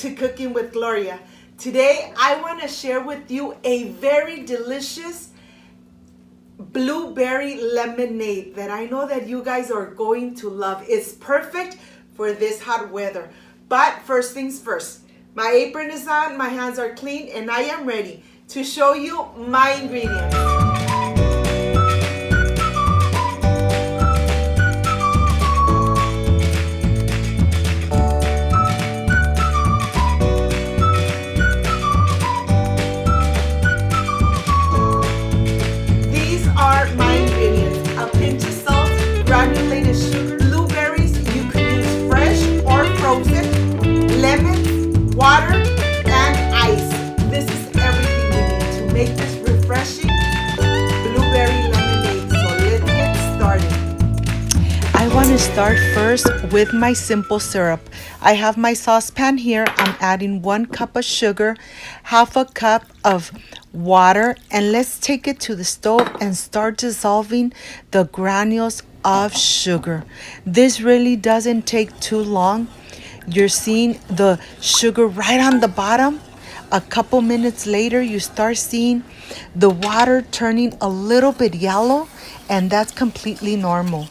to Cooking with Gloria. Today I want to share with you a very delicious blueberry lemonade that I know that you guys are going to love. It's perfect for this hot weather. But first things first, my apron is on, my hands are clean, and I am ready to show you my ingredients. Granulated sugar, blueberries, you could use fresh or frozen, lemons, water, and ice. This is everything you need to make this refreshing blueberry lemonade. So let's get started. I want to start first with my simple syrup. I have my saucepan here. I'm adding 1 cup of sugar, half a cup of water, and let's take it to the stove and start dissolving the granules of sugar. This really doesn't take too long. You're seeing the sugar right on the bottom. A couple minutes later, you start seeing the water turning a little bit yellow, and that's completely normal.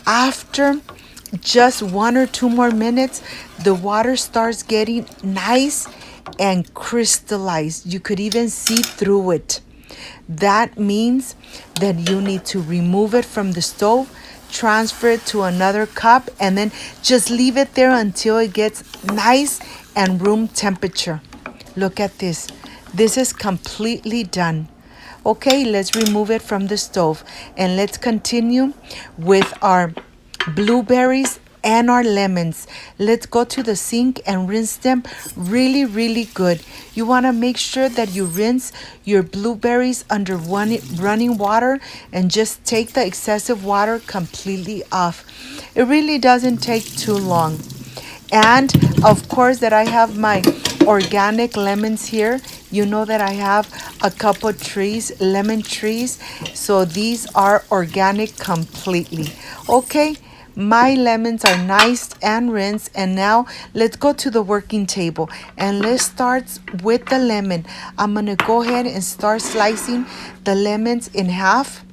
After just 1 or 2 more minutes, the water starts getting nice and crystallized. You could even see through it. That means that you need to remove it from the stove, transfer it to another cup, and then just leave it there until it gets nice and room temperature. Look at this. This is completely done. Okay, let's remove it from the stove and let's continue with our blueberries and our lemons. Let's go to the sink and rinse them really good. You want to make sure that you rinse your blueberries under running water and just take the excessive water completely off. It really doesn't take too long. And of course that I have my organic lemons here. You know that I have a couple trees, lemon trees. So these are organic completely. Okay. My lemons are nice and rinsed, and now let's go to the working table and let's start with the lemon. I'm going to go ahead and start slicing the lemons in half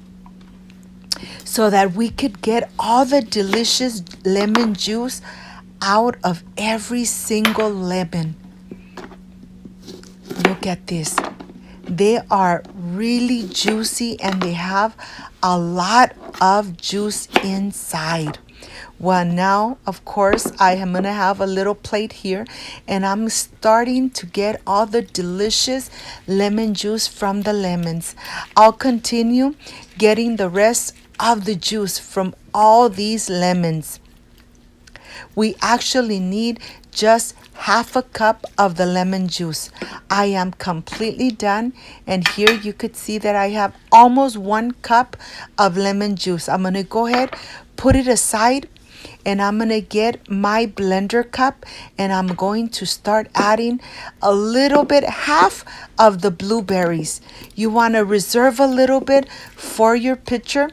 so that we could get all the delicious lemon juice out of every single lemon. Look at this. They are really juicy and they have a lot of juice inside. Well, now, of course, I am going to have a little plate here and I'm starting to get all the delicious lemon juice from the lemons. I'll continue getting the rest of the juice from all these lemons. We actually need just half a cup of the lemon juice. I am completely done, and here you could see that I have almost 1 cup of lemon juice. I'm going to go ahead, put it aside, and I'm going to get my blender cup and I'm going to start adding a little bit, half of the blueberries. You want to reserve a little bit for your pitcher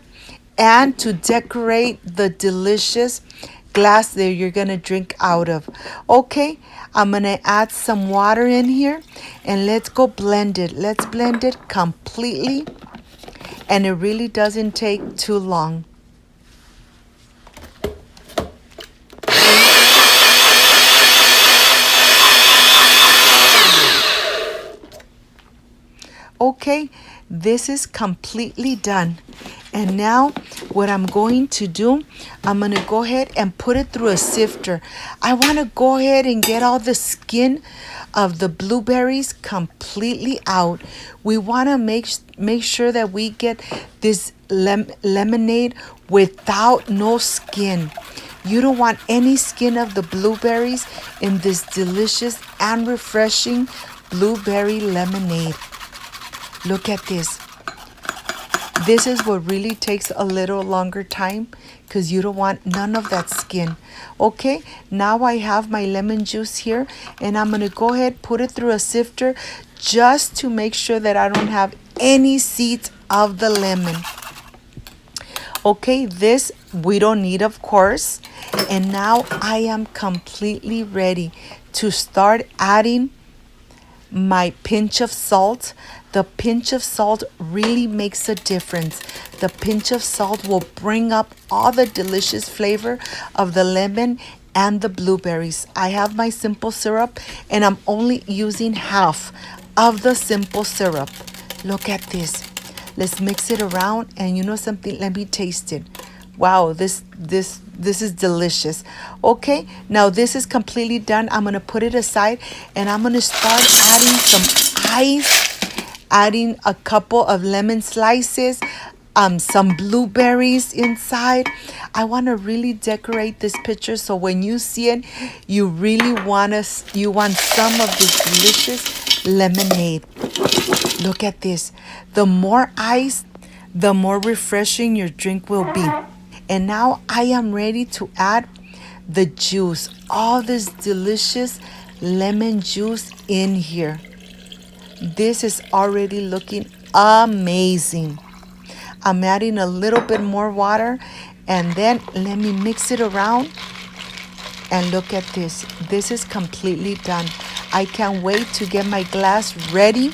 and to decorate the delicious glass that you're going to drink out of. Okay, I'm going to add some water in here and let's go blend it. Let's blend it completely, and it really doesn't take too long. Okay, this is completely done. And now what I'm going to do, I'm going to go ahead and put it through a sifter. I want to go ahead and get all the skin of the blueberries completely out. We want to make sure that we get this lemonade without no skin. You don't want any skin of the blueberries in this delicious and refreshing blueberry lemonade. Look at this. This is what really takes a little longer time because you don't want none of that skin. Okay, now I have my lemon juice here and I'm going to go ahead, put it through a sifter just to make sure that I don't have any seeds of the lemon. Okay, this we don't need, of course. And now I am completely ready to start adding my pinch of salt. The pinch of salt really makes a difference. The pinch of salt will bring up all the delicious flavor of the lemon and the blueberries. I have my simple syrup and I'm only using half of the simple syrup. Look at this. Let's mix it around, and you know something? Let me taste it. Wow, this is delicious. Okay, now this is completely done. I'm gonna put it aside and I'm gonna start adding some ice, adding a couple of lemon slices, some blueberries inside. I want to really decorate this picture so when you see it, you really want some of this delicious lemonade. Look at this. The more ice, the more refreshing your drink will be. And now I am ready to add the juice, all this delicious lemon juice in here. This is already looking amazing. I'm adding a little bit more water, and then let me mix it around. And look at this. This is completely done. I can't wait to get my glass ready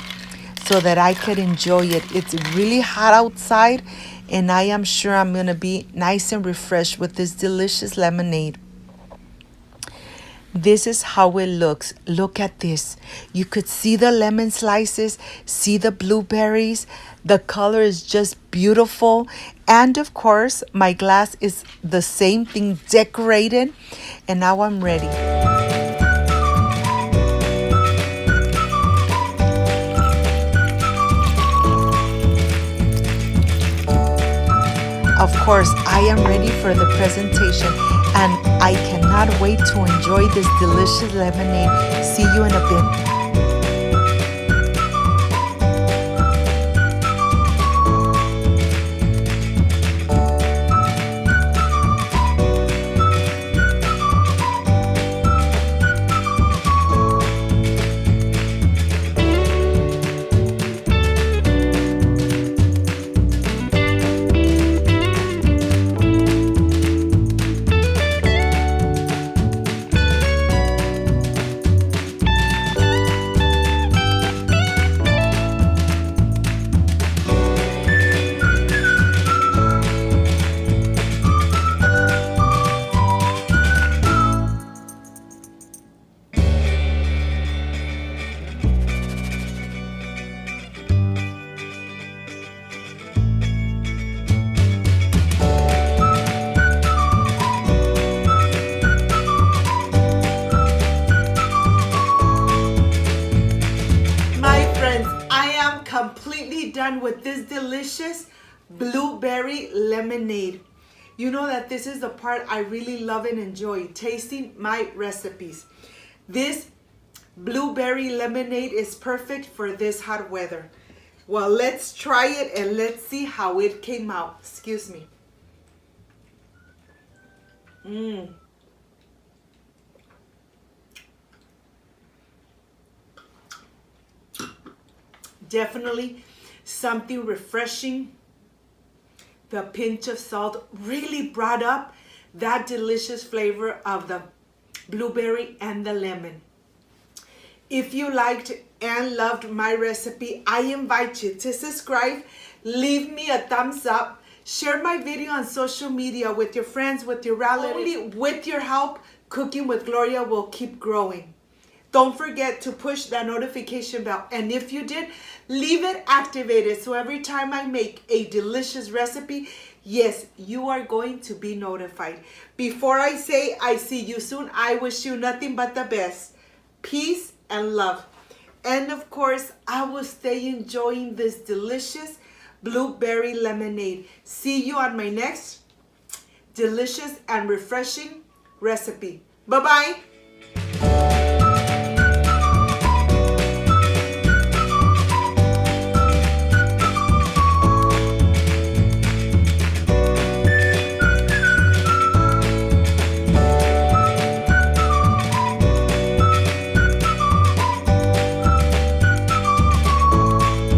so that I could enjoy it. It's really hot outside, and I am sure I'm going to be nice and refreshed with this delicious lemonade. This is how it looks. Look at this. You could see the lemon slices, see the blueberries. The color is just beautiful. And of course, my glass is the same thing, decorated. And now I'm ready. Of course, I am ready for the presentation, and I cannot wait to enjoy this delicious lemonade. See you in a bit. Completely done with this delicious blueberry lemonade. You know that this is the part I really love and enjoy, tasting my recipes. This blueberry lemonade is perfect for this hot weather. Well, let's try it and let's see how it came out. Excuse me. Definitely something refreshing. The pinch of salt really brought up that delicious flavor of the blueberry and the lemon. If you liked and loved my recipe, I invite you to subscribe, leave me a thumbs up, share my video on social media with your friends, with your relatives. Only with your help, Cooking with Gloria will keep growing. Don't forget to push that notification bell. And if you did, leave it activated so every time I make a delicious recipe, yes, you are going to be notified. Before I say I see you soon, I wish you nothing but the best. Peace and love. And of course, I will stay enjoying this delicious blueberry lemonade. See you on my next delicious and refreshing recipe. Bye-bye.